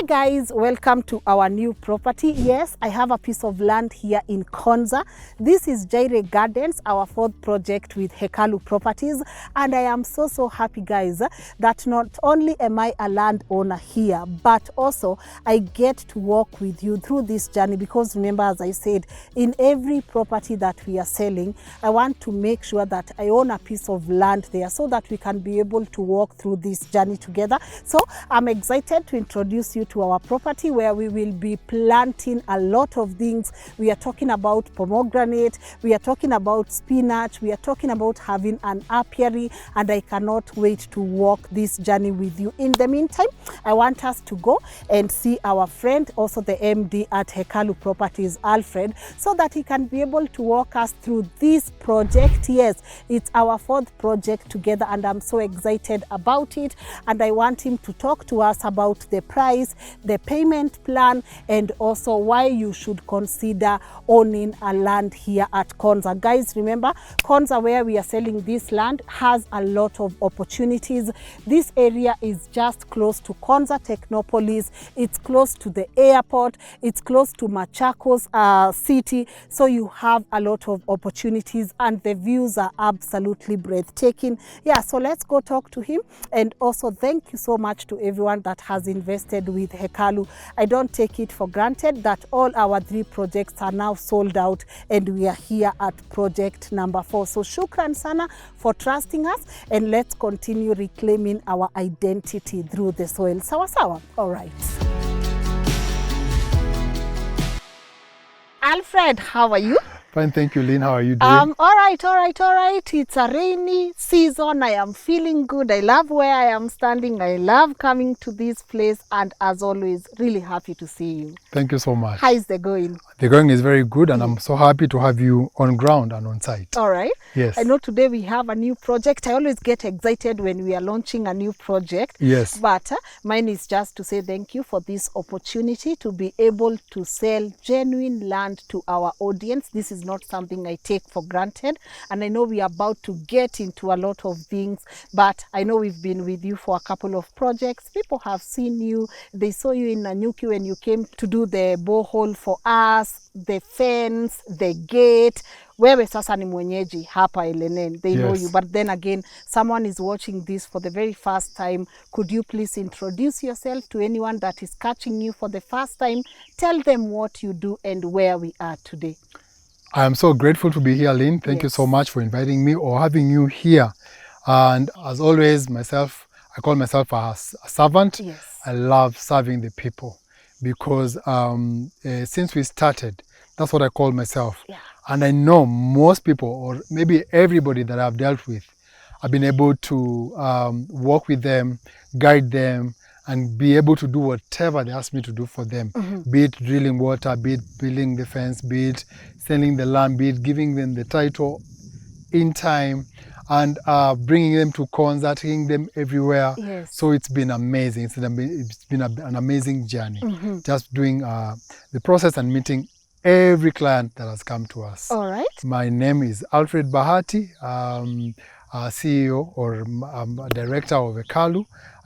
Hi guys, welcome to our new property. Yes, I have a piece of land here in Konza. This is Jireh Gardens, our fourth project with Hekalu Properties, and I am so happy guys that not only am I a landowner here, but also I get to walk with you through this journey, because remember, as I said, in every property that we are selling, I want to make sure that I own a piece of land there so that we can be able to walk through this journey together. So I'm excited to introduce you to our property where we will be planting a lot of things. We are talking about pomegranate, we are talking about spinach, we are talking about having an apiary, and I cannot wait to walk this journey with you. In the meantime, I want us to go and see our friend, also the MD at Hekalu Properties, Alfred, so that he can be able to walk us through this project. Yes, it's our fourth project together and I'm so excited about it, and I want him to talk to us about the price, the payment plan, and also why you should consider owning a land here at Konza. Guys, remember, Konza, where we are selling this land, has a lot of opportunities. This area is just close to Konza Technopolis, it's close to the airport, it's close to Machakos city, so you have a lot of opportunities and the views are absolutely breathtaking. Yeah, so let's go talk to him. And also thank you so much to everyone that has invested with Hekalu. I don't take it for granted that all our 3 projects are now sold out and we are here at project number 4. So shukran sana for trusting us, and let's continue reclaiming our identity through the soil. Sawa sawa? All right. Alfred, how are you? Fine, thank you, Lynn. How are you doing? All right. It's a rainy season. I am feeling good. I love where I am standing. I love coming to this place, and as always, really happy to see you. Thank you so much. How is the going? The going is very good, and I'm so happy to have you on ground and on site. All right. Yes. I know today we have a new project. I always get excited when we are launching a new project. Yes. But mine is just to say thank you for this opportunity to be able to sell genuine land to our audience. This is not something I take for granted, and I know we are about to get into a lot of things, but I know we've been with you for a couple of projects. People have seen you. They saw you in Ngugi when you came to do the borehole for us, the fence, the gate. Wewe sasa ni mwenyeji hapa LNN. They know you, but then again, someone is watching this for the very first time. Could you please introduce yourself to anyone that is catching you for the first time? Tell them what you do and where we are today. I am so grateful to be here, Lynn. Thank you so much for inviting me or having you here. And as always, I call myself a servant. Yes. I love serving the people because since we started, that's what I call myself. Yeah. And I know most people, or maybe everybody that I've dealt with, I've been able to work with them, guide them, and be able to do whatever they ask me to do for them. Be it drilling water, be it building the fence, be it selling the land, be it giving them the title in time, and bringing them to Konza, taking them everywhere. Yes. So it's been amazing. It's been an amazing journey. Just doing the process and meeting every client that has come to us. All right. My name is Alfred Bahati, CEO or director of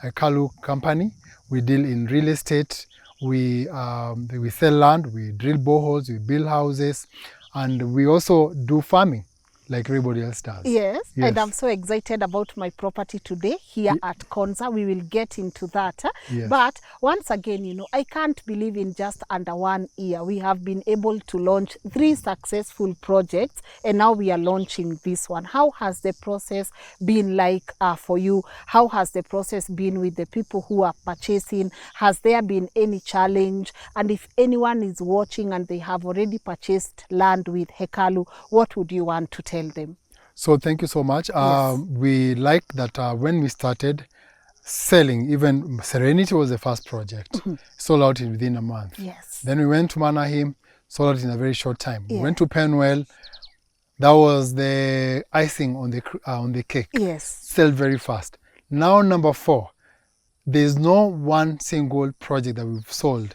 Hekalu company. We deal in real estate. We sell land, we drill boreholes, we build houses, and we also do farming like everybody else does. Yes, and I'm so excited about my property today here at Konza. We will get into that. Yes. But once again, you know, I can't believe in just under 1 year, we have been able to launch 3 successful projects, and now we are launching this one. How has the process been like for you? How has the process been with the people who are purchasing? Has there been any challenge? And if anyone is watching and they have already purchased land with Hekalu, what would you want to tell them? So thank you so much. Yes. We like that when we started selling, even Serenity was the first project, sold out within a month. Yes. Then we went to Manahim, sold out in a very short time. We went to Penwell, that was the icing on the cake. Yes. Sold very fast. Now number 4, there's no one single project that we've sold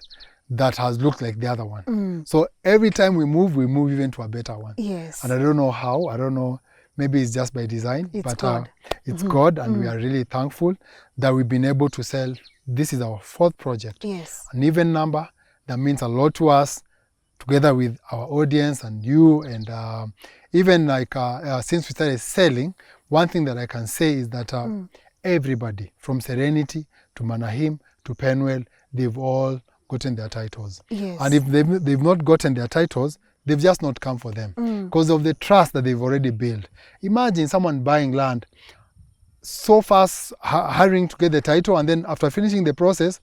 that has looked like the other one. So every time we move even to a better one. Yes. And I don't know how, I don't know, maybe it's just by design, It's but God. it's God, and we are really thankful that we've been able to sell This is our 4th project. Yes. An even number that means a lot to us, together with our audience and you, and even like since we started selling, one thing that I can say is that everybody from Serenity to Manahim to Penwell, they've all gotten their titles. Yes. And if they've not gotten their titles, they've just not come for them because of the trust that they've already built. Imagine someone buying land so fast, hurrying to get the title, and then after finishing the process,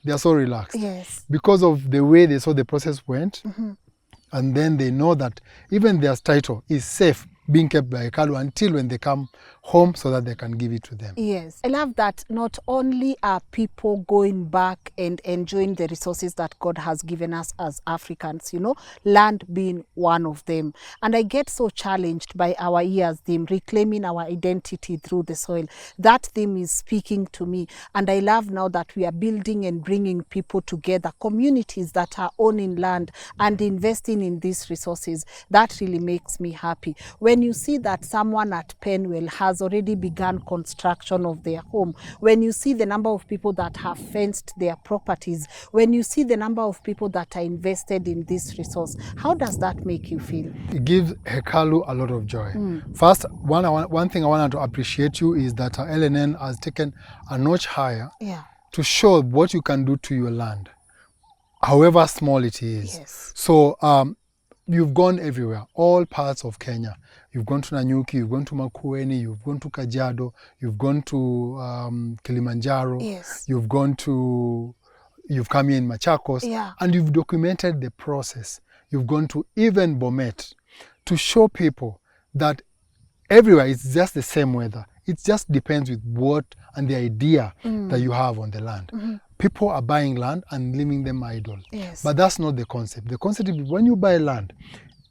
they are so relaxed. Yes. Because of the way they saw the process went, and then they know that even their title is safe being kept by Hekalu until when they come home so that they can give it to them. Yes. I love that not only are people going back and enjoying the resources that God has given us as Africans, you know, land being one of them. And I get so challenged by our years theme, reclaiming our identity through the soil. That theme is speaking to me. And I love now that we are building and bringing people together, communities that are owning land and investing in these resources. That really makes me happy. When you see that someone at Penwell has already begun construction of their home, when you see the number of people that have fenced their properties, when you see the number of people that are invested in this resource, how does that make you feel? It gives Hekalu a lot of joy. First, one thing I wanted to appreciate you is that LNN has taken a notch higher to show what you can do to your land, however small it is. Yes. So you've gone everywhere, all parts of Kenya. You've gone to Nanyuki, you've gone to Makueni, you've gone to Kajiado, you've gone to Kilimanjaro, Yes. you've come here in Machakos, and you've documented the process. You've gone to even Bomet to show people that everywhere it's just the same weather. It just depends with what and the idea that you have on the land. People are buying land and leaving them idle. Yes. But that's not the concept. The concept is when you buy land,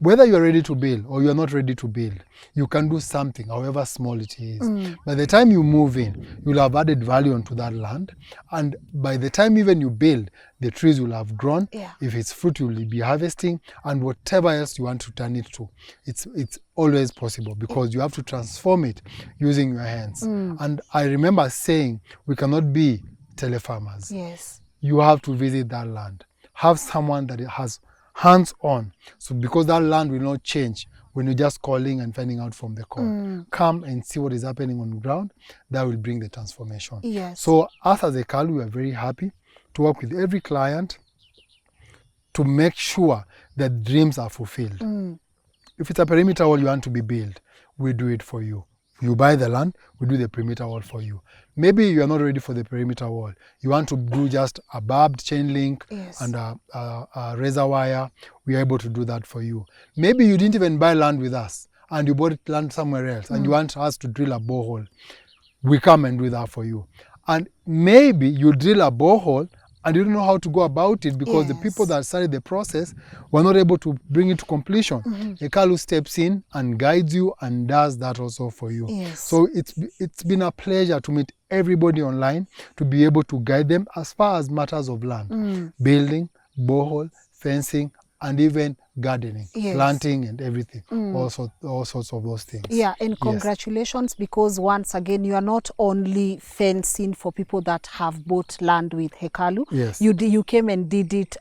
whether you're ready to build or you're not ready to build, you can do something, however small it is. By the time you move in, you'll have added value onto that land. And by the time even you build, the trees will have grown. If it's fruit, you'll be harvesting. And whatever else you want to turn it to, it's always possible because you have to transform it using your hands. And I remember saying, we cannot be telefarmers. Yes. You have to visit that land. Have someone that has hands-on. So because that land will not change when you're just calling and finding out from the call. Come and see what is happening on the ground. That will bring the transformation. Yes. So us as Hekalu, we are very happy to work with every client to make sure that dreams are fulfilled. If it's a perimeter wall you want to be built, we do it for you. You buy the land, we do the perimeter wall for you. Maybe you are not ready for the perimeter wall. You want to do just a barbed chain link and a razor wire. We are able to do that for you. Maybe you didn't even buy land with us and you bought land somewhere else and you want us to drill a borehole. We come and do that for you. And maybe you drill a borehole and you don't know how to go about it because the people that started the process were not able to bring it to completion. Hekalu steps in and guides you and does that also for you. So it's been a pleasure to meet everybody online to be able to guide them as far as matters of land, building, borehole, fencing, and even gardening, planting and everything, all sorts of those things. Yeah, and congratulations because once again, you are not only fencing for people that have bought land with Hekalu. Yes. You came and did it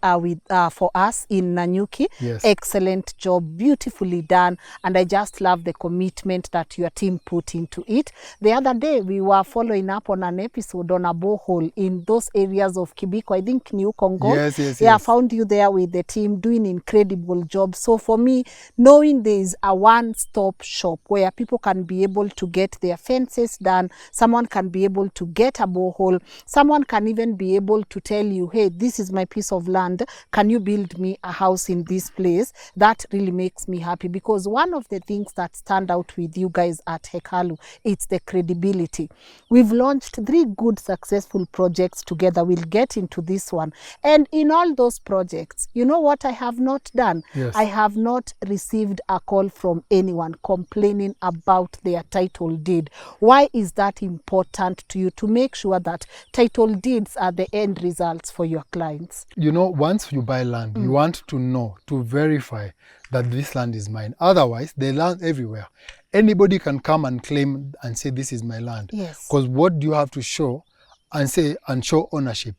for us in Nanyuki. Yes. Excellent job, beautifully done. And I just love the commitment that your team put into it. The other day, we were following up on an episode on a borehole in those areas of Kibiko, I think New Congo. Yes. I found you there with the team doing incredible job. So for me, knowing there is a one-stop shop where people can be able to get their fences done, someone can be able to get a borehole, someone can even be able to tell you, hey, this is my piece of land, can you build me a house in this place? That really makes me happy because one of the things that stand out with you guys at Hekalu, it's the credibility. We've launched 3 good successful projects together. We'll get into this one. And in all those projects, you know what I have not done? Yes. I have not received a call from anyone complaining about their title deed. Why is that important to you to make sure that title deeds are the end results for your clients? You know, once you buy land, you want to know, to verify that this land is mine. Otherwise, the land everywhere. Anybody can come and claim and say, this is my land. Yes. Because what do you have to show and say and show ownership.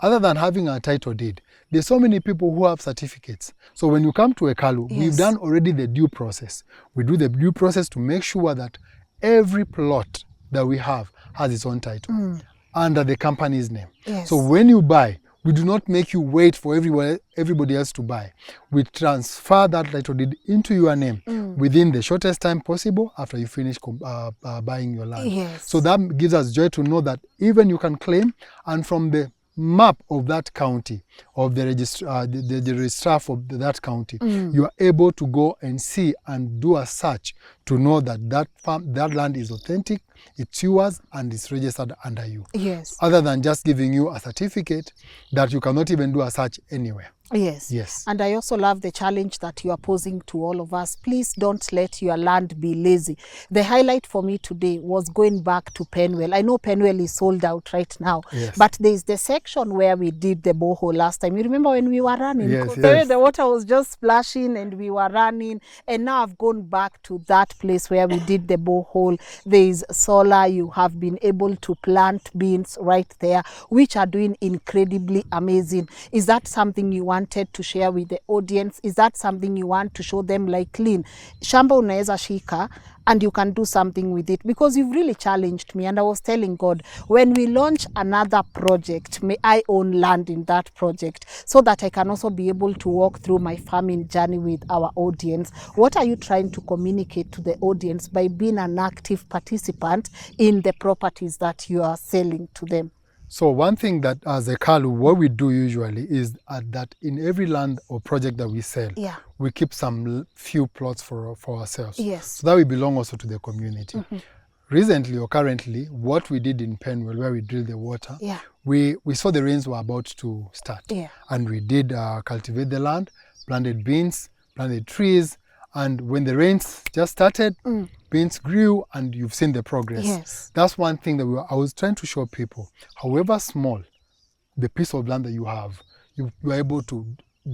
Other than having a title deed, there's so many people who have certificates. So when you come to Hekalu, we've done already the due process. We do the due process to make sure that every plot that we have has its own title under the company's name. So when you buy, we do not make you wait for everybody else to buy. We transfer that title deed into your name within the shortest time possible after you finish buying your land. So that gives us joy to know that even you can claim, and from the map of that county, of the registrar for that county, you are able to go and see and do a search to know that that land is authentic, it's yours, and it's registered under you. Other than just giving you a certificate that you cannot even do a search anywhere. And I also love the challenge that you are posing to all of us. Please don't let your land be lazy. The highlight for me today was going back to Penwell. I know Penwell is sold out right now, but there is the section where we did the borehole last time. You remember when we were running? The water was just splashing and we were running, and now I've gone back to that place where we did the borehole. There is solar. You have been able to plant beans right there, which are doing incredibly amazing. Is that something you wanted to share with the audience? Is that something you want to show them, like Lynn, shamba unaeza shika and you can do something with it? Because you've really challenged me, and I was telling God, when we launch another project, may I own land in that project so that I can also be able to walk through my farming journey with our audience. What are you trying to communicate to the audience by being an active participant in the properties that you are selling to them? So one thing that as Hekalu, what we do usually is that in every land or project that we sell, we keep some few plots for ourselves. So that we belong also to the community. Recently or currently, what we did in Penwell, where we drilled the water, we saw the rains were about to start. And we did cultivate the land, planted beans, planted trees, and when the rains just started, beans grew, and you've seen the progress. That's one thing that I was trying to show people. However small the piece of land that you have, you are able to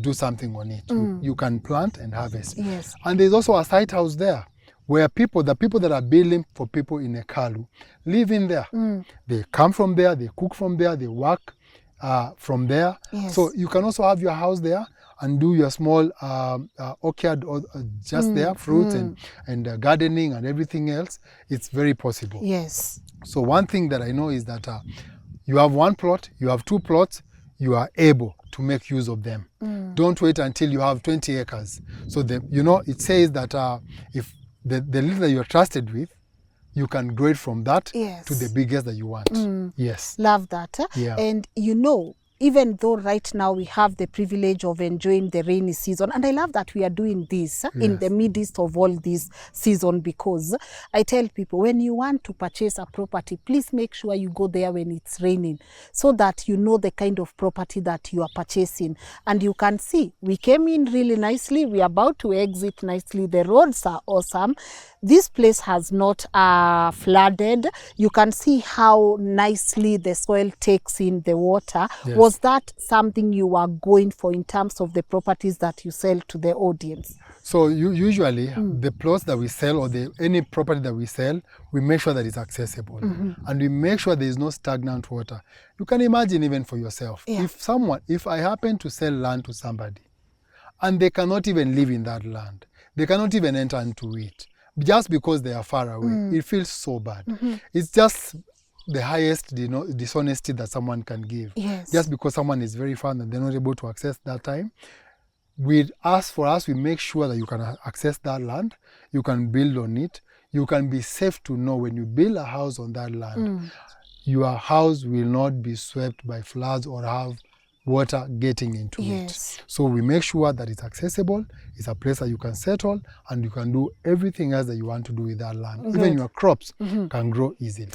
do something on it. You can plant and harvest. And there's also a site house there where the people that are building for people in Hekalu live in there. They come from there, they cook from there, they work from there. So you can also have your house there and do your small orchard or just there, fruits and gardening and everything else. It's very possible. So one thing that I know is that you have one plot, you have two plots, you are able to make use of them. Don't wait until you have 20 acres. So it says that if the little that you're trusted with, you can grow it from that to the biggest that you want. Love that. And even though right now we have the privilege of enjoying the rainy season, and I love that we are doing this in the midst of all this season, because I tell people, when you want to purchase a property, please make sure you go there when it's raining, so that you know the kind of property that you are purchasing. And you can see, we came in really nicely, we are about to exit nicely, the roads are awesome. This place has not flooded. You can see how nicely the soil takes in the water. Was that something you are going for in terms of the properties that you sell to the audience? So usually the plots that we sell or any property that we sell, we make sure that it's accessible. And we make sure there is no stagnant water. You can imagine even for yourself, if I happen to sell land to somebody and they cannot even live in that land, they cannot even enter into it, just because they are far away, it feels so bad. It's just the highest dishonesty that someone can give. Just because someone is very far and they're not able to access that time. We make sure that you can access that land, you can build on it, you can be safe to know when you build a house on that land, your house will not be swept by floods or have water getting into it. So we make sure that it's accessible, it's a place that you can settle, and you can do everything else that you want to do with that land. Even your crops can grow easily.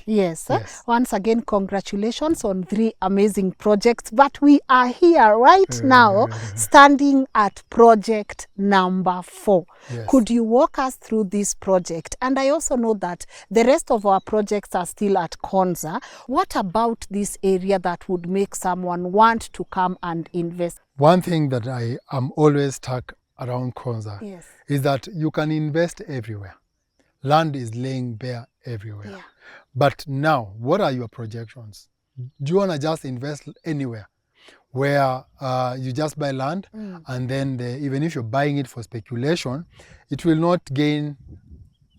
Once again, congratulations on 3 amazing projects. But we are here right now, standing at project number 4. Could you walk us through this project? And I also know that the rest of our projects are still at Konza. What about this area that would make someone want to come and invest? One thing that I am always stuck around Konza is that you can invest everywhere. Land is laying bare everywhere. But now, what are your projections? do you want to just invest anywhere where you just buy land and then even if you're buying it for speculation, it will not gain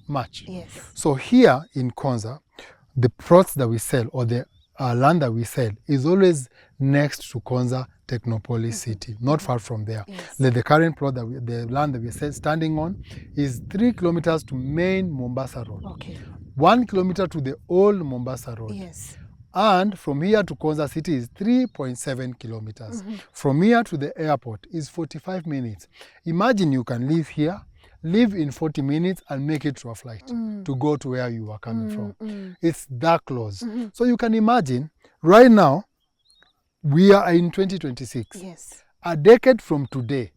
much. Yes. So here in Konza, the plots that we sell or the land that we sell is always next to Konza Technopolis City, not far from there. Yes. The current plot, the land that we're standing on is 3 kilometers to main Mombasa Road. Okay. 1 kilometer to the old Mombasa Road. Yes. And from here to Konza City is 3.7 kilometers. From here to the airport is 45 minutes. Imagine you can live here, live in 40 minutes and make it to a flight to go to where you are coming from. It's that close. So you can imagine, right now, we are in 2026. Yes. A decade from today,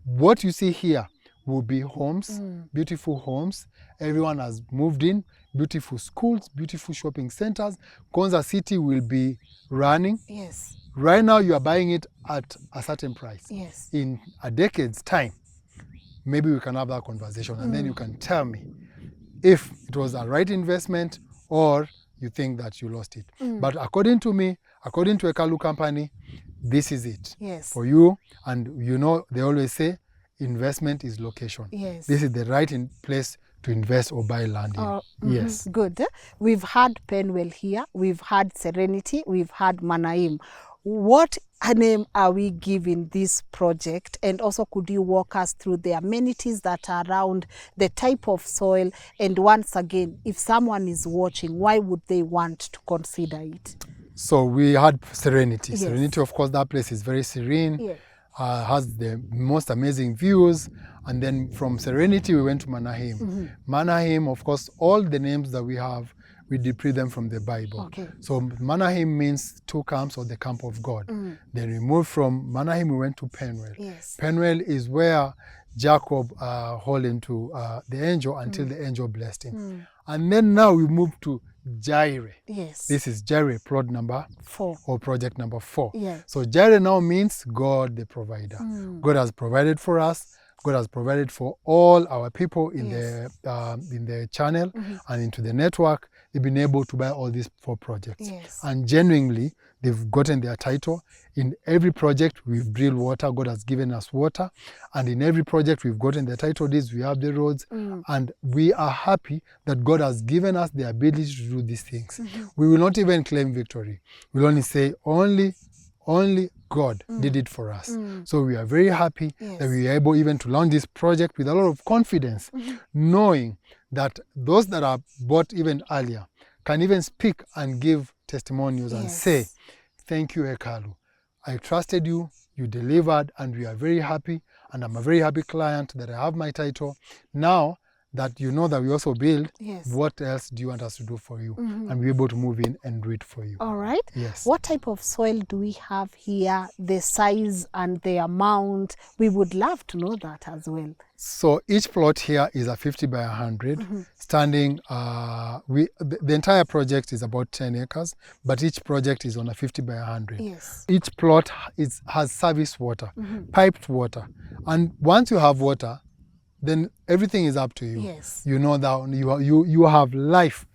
what you see here will be homes, beautiful homes. Everyone has moved in, beautiful schools, beautiful shopping centers. Konza City will be running. Yes. Right now, you are buying it at a certain price. Yes. In a decade's time, maybe we can have that conversation and then you can tell me if it was a right investment or you think that you lost it. But according to me, according to Hekalu company, this is it. Yes. For you. And you know, they always say investment is location. Yes. This is the right place to invest or buy land in. Yes. Good. We've had Penwell here, we've had Serenity, we've had Manaim. What name are we giving this project? And also, could you walk us through the amenities that are around, the type of soil, and once again, if someone is watching, why would they want to consider it? So we had Serenity. Yes. Serenity, of course, that place is very serene. Yes. Has the most amazing views. And then from Serenity, we went to Manaim. Manaim, of course, all the names that we have, we deprive them from the Bible. Okay. So Manaim means 2 camps or the camp of God. Then we moved from Manaim, we went to Penwell. Yes. Penwell is where Jacob hauled into the angel until the angel blessed him. And then now we moved to Jireh. Yes. This is Jireh, plot number 4 or project number 4. Yes. So Jireh now means God the provider. God has provided for us. God has provided for all our people in the channel and into the network. They've been able to buy all these 4 projects. Yes. And genuinely, they've gotten their title. In every project, we've drilled water. God has given us water. And in every project, we've gotten the title deeds. We have the roads. And we are happy that God has given us the ability to do these things. We will not even claim victory. We'll only say, only God did it for us. So we are very happy that we are able even to launch this project with a lot of confidence, knowing that those that are bought even earlier can even speak and give testimonials and say, thank you, Hekalu. I trusted you, you delivered, and we are very happy. And I'm a very happy client that I have my title. Now that you know that we also build, what else do you want us to do for you? And we're able to move in and do it for you. All right. Yes. What type of soil do we have here, the size and the amount? We would love to know that as well. So each plot here is a 50 by 100, standing, the entire project is about 10 acres, but each project is on a 50 by 100. Yes. Each plot has service water, piped water. And once you have water, then everything is up to you. Yes. You know that you have life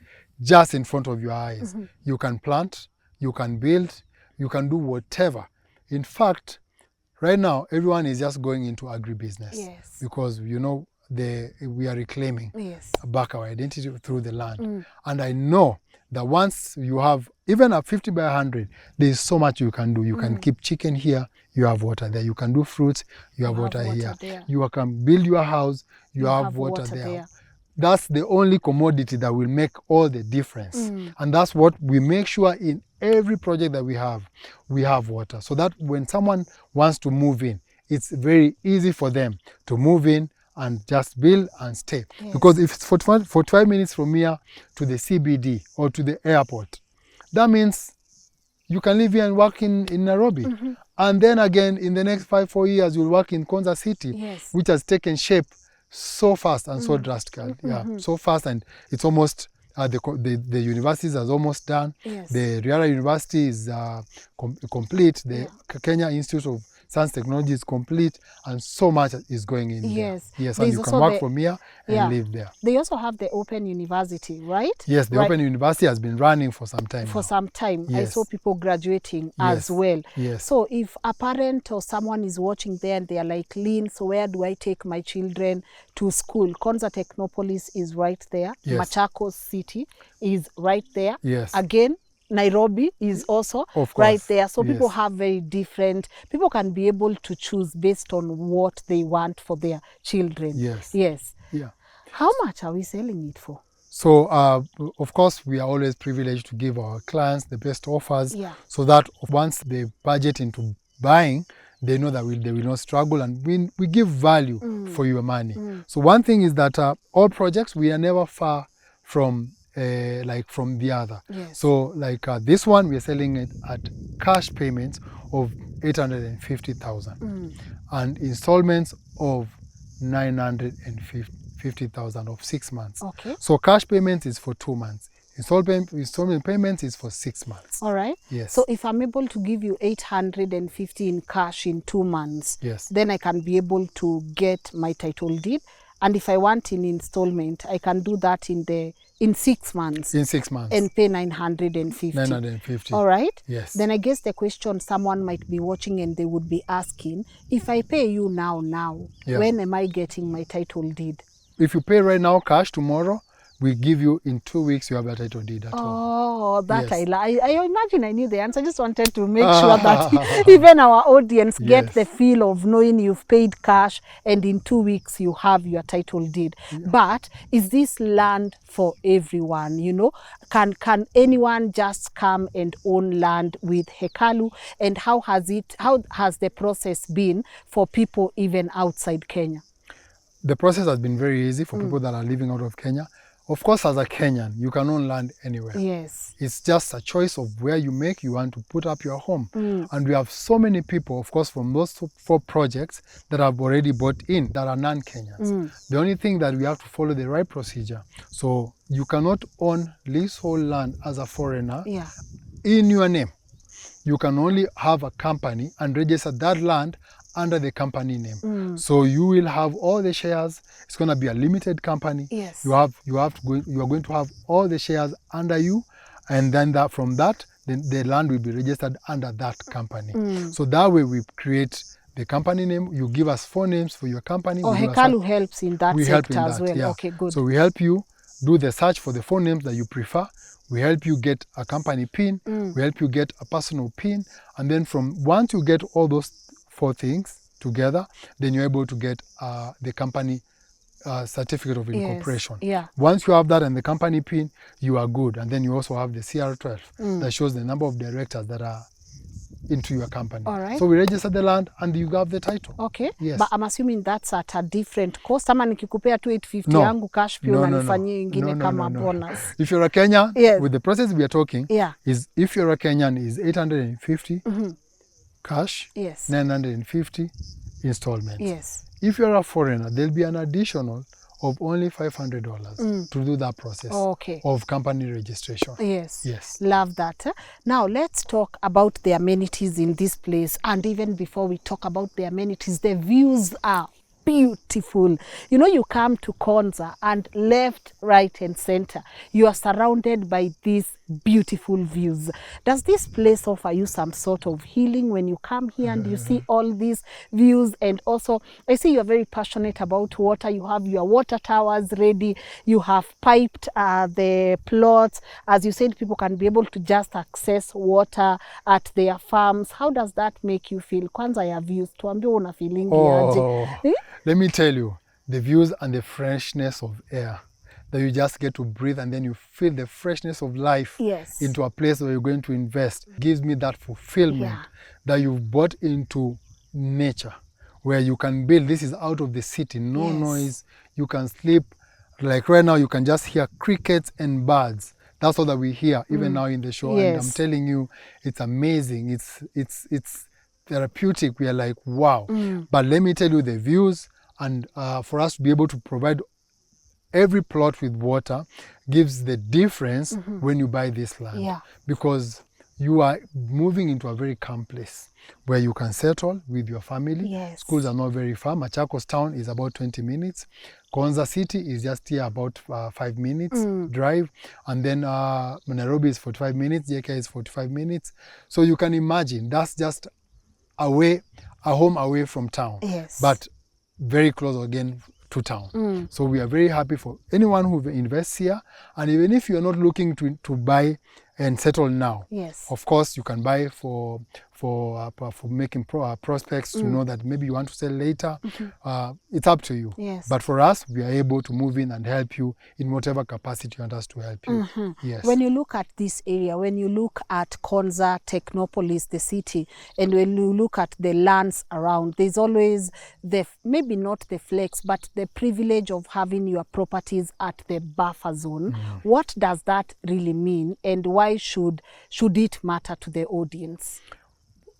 just in front of your eyes. You can plant, you can build, you can do whatever. In fact, right now, everyone is just going into agribusiness because, you know, we are reclaiming back our identity through the land. And I know that once you have even a 50 by 100, there is so much you can do. You can keep chicken here, you have water there. You can do fruits, you have water here. There. You can build your house, you have water there. That's the only commodity that will make all the difference. And that's what we make sure in every project that we have water. So that when someone wants to move in, it's very easy for them to move in and just build and stay. Because if it's 45 minutes from here to the CBD or to the airport, that means you can live here and work in Nairobi. And then again, in the next 4 years, you'll work in Konza City, which has taken shape so fast and so drastically. So fast, and it's almost, the universities are almost done. The Jireh University is complete. The Kenya Institute of Science technology is complete, and so much is going in Yes. there. Yes, There's and you can also work from here and live there. They also have the Open University, right? Yes, the Open University has been running for some time For now. some time. Yes. I saw people graduating as well. Yes. So if a parent or someone is watching there and they are like, Lynn, so where do I take my children to school? Konza Technopolis is right there. Yes. Machakos City is right there. Yes. Again, Nairobi is also right there. So people have very different, people can be able to choose based on what they want for their children. Yes. Yes. Yeah. How much are we selling it for? So, of course, we are always privileged to give our clients the best offers, so that once they budget into buying, they know that they will not struggle, and we give value for your money. So one thing is that all projects, we are never far from from the other. Yes. So this one, we are selling it at cash payments of 850,000 and installments of 950,000 of 6 months. Okay. So cash payment is for 2 months. Installment payment is for 6 months. All right. Yes. So if I'm able to give you 850 in cash in 2 months, yes, then I can be able to get my title deed. And if I want in installment, I can do that in 6 months. In 6 months. And pay 950. 950. All right. Yes. Then I guess the question someone might be watching and they would be asking, if I pay you now, when am I getting my title deed? If you pay right now cash, tomorrow, we give you in 2 weeks, you have a title deed at home. Oh, that yes. I imagine I knew the answer. I just wanted to make sure that even our audience get the feel of knowing you've paid cash and in 2 weeks you have your title deed. But is this land for everyone? You know, can anyone just come and own land with Hekalu? And how has the process been for people even outside Kenya? The process has been very easy for people that are living out of Kenya. Of course, as a Kenyan, you can own land anywhere. Yes. It's just a choice of where you want to put up your home. And we have so many people, of course, from those 4 projects that have already bought in that are non-Kenyans. The only thing that we have to follow the right procedure. So you cannot own leasehold land as a foreigner in your name. You can only have a company and register that land under the company name. So you will have all the shares. It's going to be a limited company. Yes. You are going to have all the shares under you, and then from that the land will be registered under that company. So that way we create the company name. You give us 4 names for your company. Oh, Hekalu helps in that sector as well. Yeah. Okay, good. So we help you do the search for the 4 names that you prefer. We help you get a company PIN. We help you get a personal PIN. And then once you get all those 4 things together, then you're able to get the company certificate of incorporation. Yeah. Once you have that and the company PIN, you are good. And then you also have the CR12 that shows the number of directors that are into your company. All right. So we register the land and you have the title. Okay. Yes. But I'm assuming that's at a different cost. Ama nikikupea tu 850 yangu cash pia unanifanyia ingine kama bonus. If you're a Kenyan, with the process we are talking, is if you're a Kenyan is 850 cash, 950 installments. Yes. If you're a foreigner, there'll be an additional of only $500 to do that process of company registration. Yes. Yes. Love that. Now let's talk about the amenities in this place. And even before we talk about the amenities, the views are beautiful. You know, you come to Konza and left, right and center, you are surrounded by these beautiful views. Does this place offer you some sort of healing when you come here and you see all these views? And also, I see you're very passionate about water. You have your water towers ready. You have piped the plots. As you said, people can be able to just access water at their farms. How does that make you feel? Kwanza ya views, tuambie una feeling aje. Let me tell you, the views and the freshness of air that you just get to breathe, and then you feel the freshness of life into a place where you're going to invest. Gives me that fulfillment that you've brought into nature, where you can build. This is out of the city, no noise. You can sleep. Like right now, you can just hear crickets and birds. That's all that we hear, even now in the show. And I'm telling you, it's amazing. It's therapeutic. We are like, wow. But let me tell you, the views, and for us to be able to provide every plot with water gives the difference when you buy this land. Because you are moving into a very calm place where you can settle with your family. Yes. Schools are not very far. Machakos town is about 20 minutes. Konza City is just here about 5 minutes drive. And then Nairobi is 45 minutes. JK is 45 minutes. So you can imagine that's just a home away from town. Yes. But very close again to town. So we are very happy for anyone who invests here. And even if you're not looking to buy and settle now, yes, of course you can buy for making prospects to know that maybe you want to sell later. It's up to you. Yes. But for us, we are able to move in and help you in whatever capacity you want us to help you. Yes. When you look at this area, when you look at Konza Technopolis, the city, and when you look at the lands around, there's always maybe not the flex, but the privilege of having your properties at the buffer zone. What does that really mean, and why should it matter to the audience?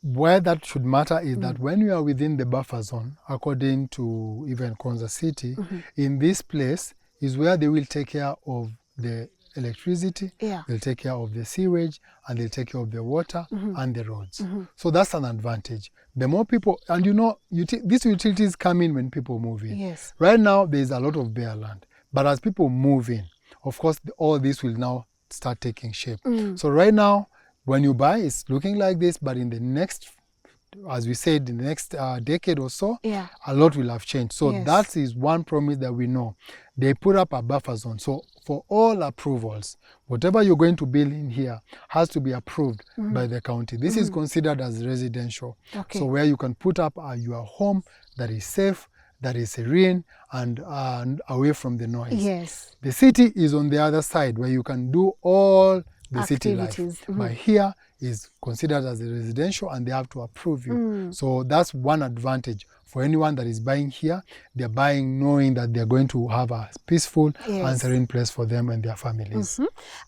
Where that should matter is that when you are within the buffer zone, according to even Konza City, in this place is where they will take care of the electricity, they'll take care of the sewage, and they'll take care of the water and the roads. So that's an advantage. The more people, and you know, these utilities come in when people move in. Yes. Right now, there's a lot of bare land. But as people move in, of course, all this will now start taking shape. So right now, when you buy, it's looking like this, but in the next, as we said, in the next decade or so, a lot will have changed. So that is one promise that we know. They put up a buffer zone. So for all approvals, whatever you're going to build in here has to be approved by the county. This is considered as residential. Okay. So where you can put up your home that is safe, that is serene, and away from the noise. Yes. The city is on the other side where you can do all the city life. But here is considered as a residential and they have to approve you. So that's one advantage for anyone that is buying here. They're buying knowing that they're going to have a peaceful and serene place for them and their families.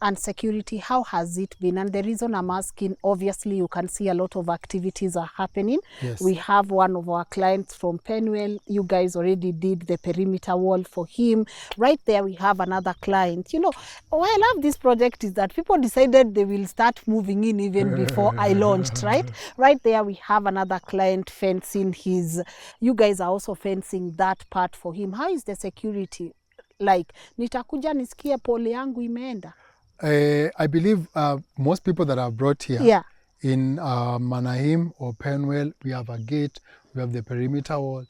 And security, how has it been? And the reason I'm asking, obviously you can see a lot of activities are happening. Yes. We have one of our clients from Penwell. You guys already did the perimeter wall for him. Right there we have another client. You know, why I love this project is that people decided they will start moving in even before I launched, right? Right there we have another client fencing his, you guys are also fencing that part for him. How is the security? Like, nitakuja nisikie pole yangu imeenda? I believe most people that are brought here in Manahim or Penwell, we have a gate, we have the perimeter wall,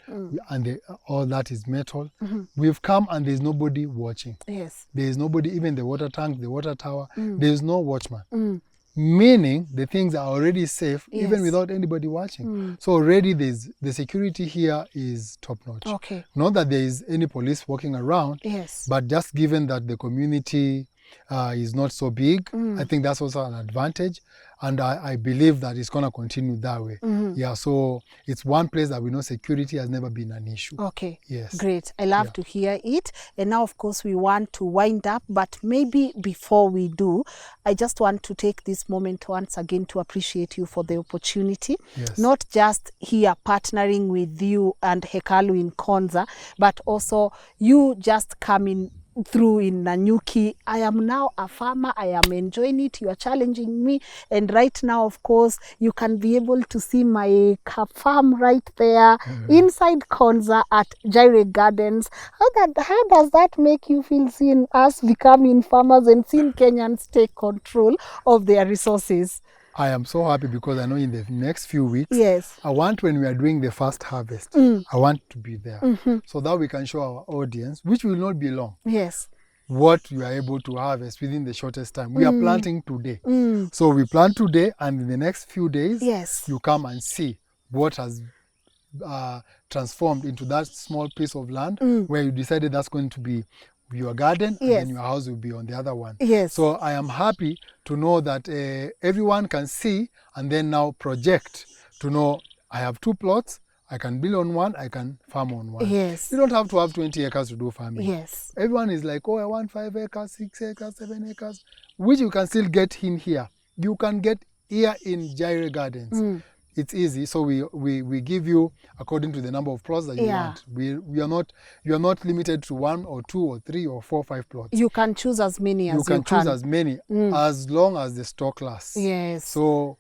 and all that is metal. We've come and there's nobody watching. Yes. There's nobody, even the water tank, the water tower, there's no watchman. Meaning the things are already safe even without anybody watching. So already the security here is top notch. Okay. Not that there is any police walking around, but just given that the community is not so big, I think that's also an advantage. And I believe that it's going to continue that way. Yeah, so it's one place that we know security has never been an issue. Okay, yes. Great. I love to hear it. And now, of course, we want to wind up. But maybe before we do, I just want to take this moment once again to appreciate you for the opportunity. Yes. Not just here partnering with you and Hekalu in Konza, but also you just coming through in Nanyuki. I am now a farmer. I am enjoying it. You are challenging me. And right now, of course, you can be able to see my farm right there inside Konza at Jireh Gardens. How does that make you feel seeing us becoming farmers and seeing Kenyans take control of their resources? I am so happy because I know in the next few weeks, I want when we are doing the first harvest, I want to be there so that we can show our audience, which will not be long, what you are able to harvest within the shortest time. We are planting today. So we plant today and in the next few days, you come and see what has transformed into that small piece of land where you decided that's going to be your garden and then your house will be on the other one. So I am happy to know that everyone can see and then now project to know I have 2 plots, I can build on one, I can farm on one. You don't have to have 20 acres to do farming. Everyone is like, oh, I want 5 acres, 6 acres, 7 acres, which you can still get in here. You can get here in Jireh Gardens. it's easy. So we give you according to the number of plots that you Yeah. want. You are not limited to 1 or 2 or 3 or 4 or 5 plots. You can choose as many as You can choose as many as long as the stock lasts. Yes. So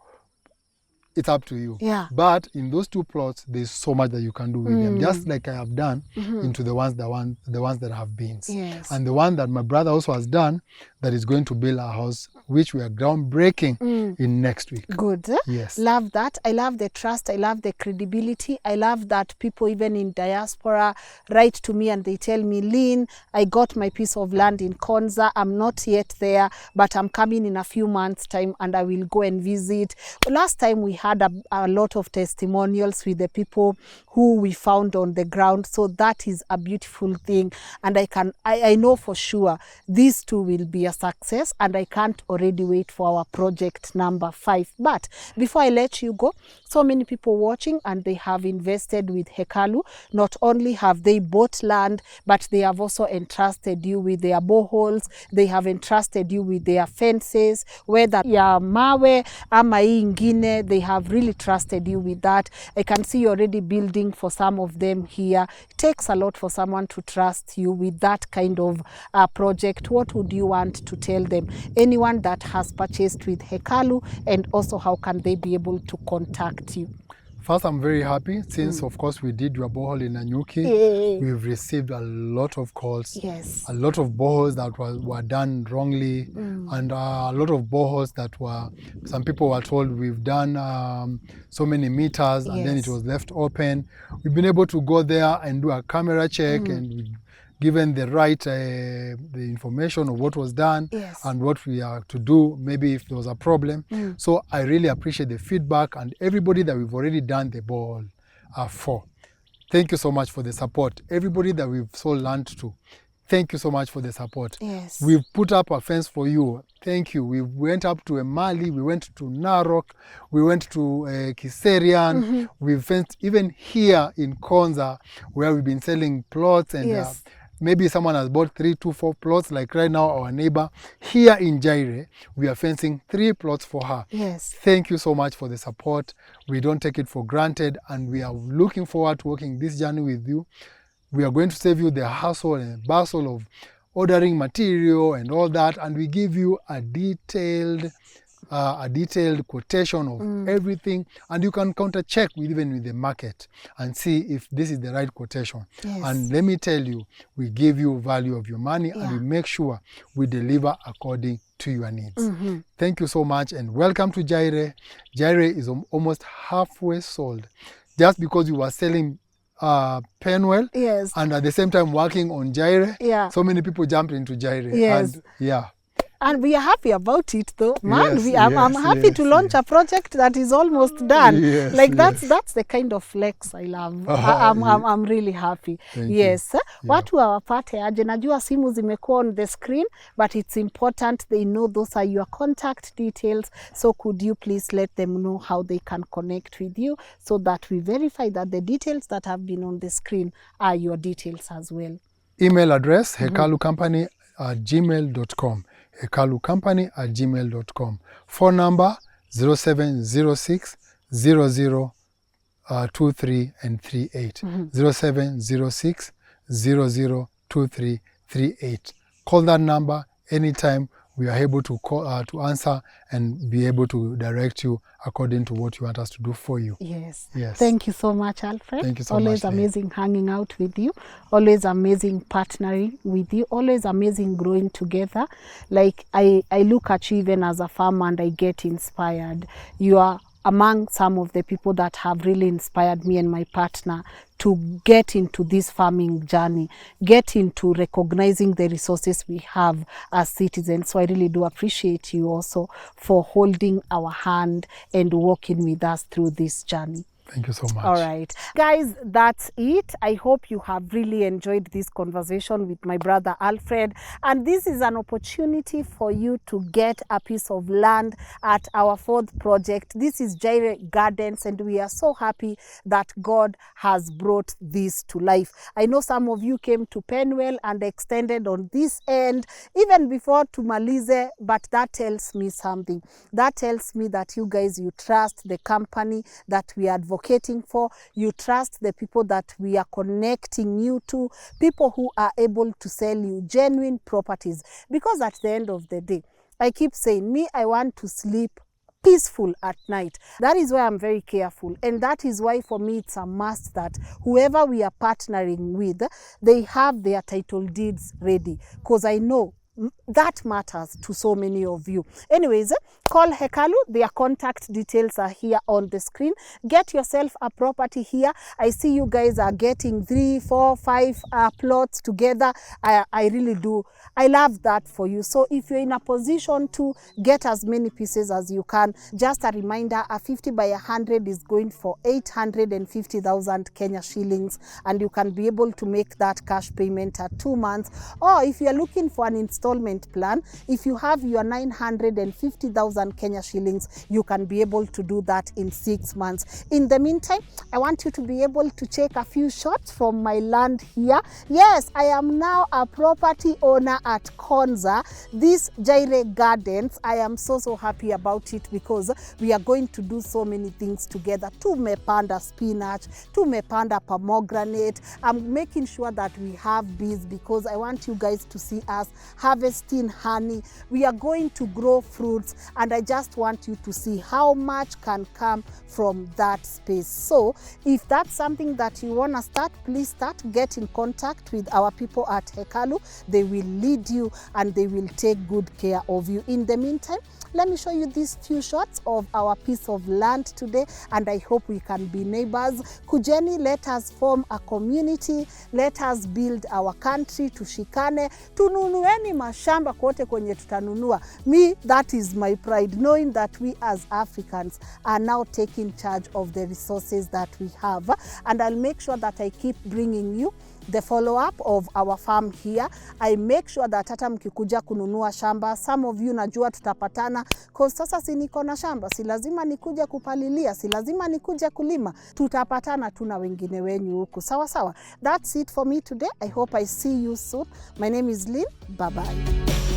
it's up to you. Yeah. But in those 2 plots, there's so much that you can do with them, just like I have done into the ones that have beans. Yes. And the one that my brother also has done, that is going to build our house, which we are groundbreaking in next week. Good. Yes. Love that. I love the trust. I love the credibility. I love that people even in diaspora write to me and they tell me, Lynn, I got my piece of land in Konza. I'm not yet there, but I'm coming in a few months' time and I will go and visit. Last time we had a lot of testimonials with the people who we found on the ground. So that is a beautiful thing. And I know for sure these two will be a success, and I can't already wait for our project number 5. But before I let you go, so many people watching and they have invested with Hekalu. Not only have they bought land, but they have also entrusted you with their boreholes. They have entrusted you with their fences, whether ya mawe ama hii ingine, they have really trusted you with that. I can see you're already building for some of them here. It takes a lot for someone to trust you with that kind of project. What would you want to tell them? Anyone that has purchased with Hekalu, and also how can they be able to contact you? First, I'm very happy since, of course, we did your borehole in Ngugi. We've received a lot of calls, Yes. a lot of boreholes that were done wrongly, and a lot of boreholes that some people were told we've done so many meters, and then it was left open. We've been able to go there and do a camera check, and we've given the right the information of what was done and what we are to do, maybe if there was a problem. So I really appreciate the feedback and everybody that we've already done the borehole for. Thank you so much for the support. Everybody that we've sold land to, thank you so much for the support. Yes. We've put up a fence for you. Thank you. We went up to Emali, we went to Narok, we went to Kiserian. We've fenced even here in Konza, where we've been selling plots, and maybe someone has bought 3 to 4 plots, like right now our neighbor here in Jireh, we are fencing 3 plots for her. Yes. Thank you so much for the support. We don't take it for granted, and we are looking forward to working this journey with you. We are going to save you the hassle and bustle of ordering material and all that, and we give you a detailed quotation of everything, and you can counter check even with the market and see if this is the right quotation. And let me tell you, we give you value of your money, and we make sure we deliver according to your needs. Thank you so much, and welcome to Jireh. Jireh is almost halfway sold, just because you were selling Penwell and at the same time working on Jireh. So many people jumped into Jireh. And and we are happy about it, though, man. I'm happy to launch a project that is almost done. That's the kind of flex I love. I'm really happy. Watu wawapate aje? Najua simu zimekuwa on the screen, but it's important they know those are your contact details. So could you please let them know how they can connect with you, so that we verify that the details that have been on the screen are your details as well. Email address, hekalucompany@gmail.com. hekalucompany@gmail.com. Phone number 0706 00 23 and 38. 0706 00 23 38. Call that number anytime. We are able to call to answer and be able to direct you according to what you want us to do for you. Yes. Thank you so much, Alfred. Thank you so always much. Always amazing hanging out with you. Always amazing partnering with you. Always amazing growing together. Like I look at you even as a farmer and I get inspired. You are among some of the people that have really inspired me and my partner to get into this farming journey, get into recognizing the resources we have as citizens. So I really do appreciate you also for holding our hand and walking with us through this journey. Thank you so much. All right. Guys, that's it. I hope you have really enjoyed this conversation with my brother Alfred. And this is an opportunity for you to get a piece of land at our fourth project. This is Jireh Gardens, and we are so happy that God has brought this to life. I know some of you came to Penwell and extended on this end, even before Tumalize, but that tells me something. That tells me that you guys, you trust the company that we are advocating for. You trust the people that we are connecting you to, people who are able to sell you genuine properties. Because at the end of the day, I keep saying, me, I want to sleep peaceful at night. That is why I'm very careful, and that is why for me it's a must that whoever we are partnering with, they have their title deeds ready, because I know that matters to so many of you. Anyways, call Hekalu. Their contact details are here on the screen. Get yourself a property here. I see you guys are getting 3, 4, 5 plots together. I really do. I love that for you. So if you're in a position to get as many pieces as you can, just a reminder, a 50 by 100 is going for 850,000 Kenya shillings, and you can be able to make that cash payment at 2 months. Or if you're looking for an installment plan, if you have your 950,000 Kenya shillings, you can be able to do that in 6 months. In the meantime, I want you to be able to take a few shots from my land here. Yes, I am now a property owner at Konza, this Jireh Gardens. I am so happy about it because we are going to do so many things together. Tumepanda spinach, tumepanda pomegranate. I'm making sure that we have bees because I want you guys to see us harvesting honey. We are going to grow fruits, and I just want you to see how much can come from that space. So if that's something that you want to start, please start. Get in contact with our people at Hekalu. They will lead you and they will take good care of you. In the meantime, let me show you these few shots of our piece of land today, and I hope we can be neighbors. Kujeni, let us form a community. Let us build our country. Tushikane, tununueni mashamba kote kwenye tutanunua. Me, that is my pride, knowing that we as Africans are now taking charge of the resources that we have. And I'll make sure that I keep bringing you the follow-up of our farm here. I make sure that hata mkikuja kununua shamba, some of you najua tutapatana, cause sasa si niko na shamba, si lazima nikuja kupalilia, si lazima nikuja kulima, tutapatana tu na wengine wenyu huku. Sawa sawa. That's it for me today. I hope I see you soon. My name is Lynn. Bye-bye.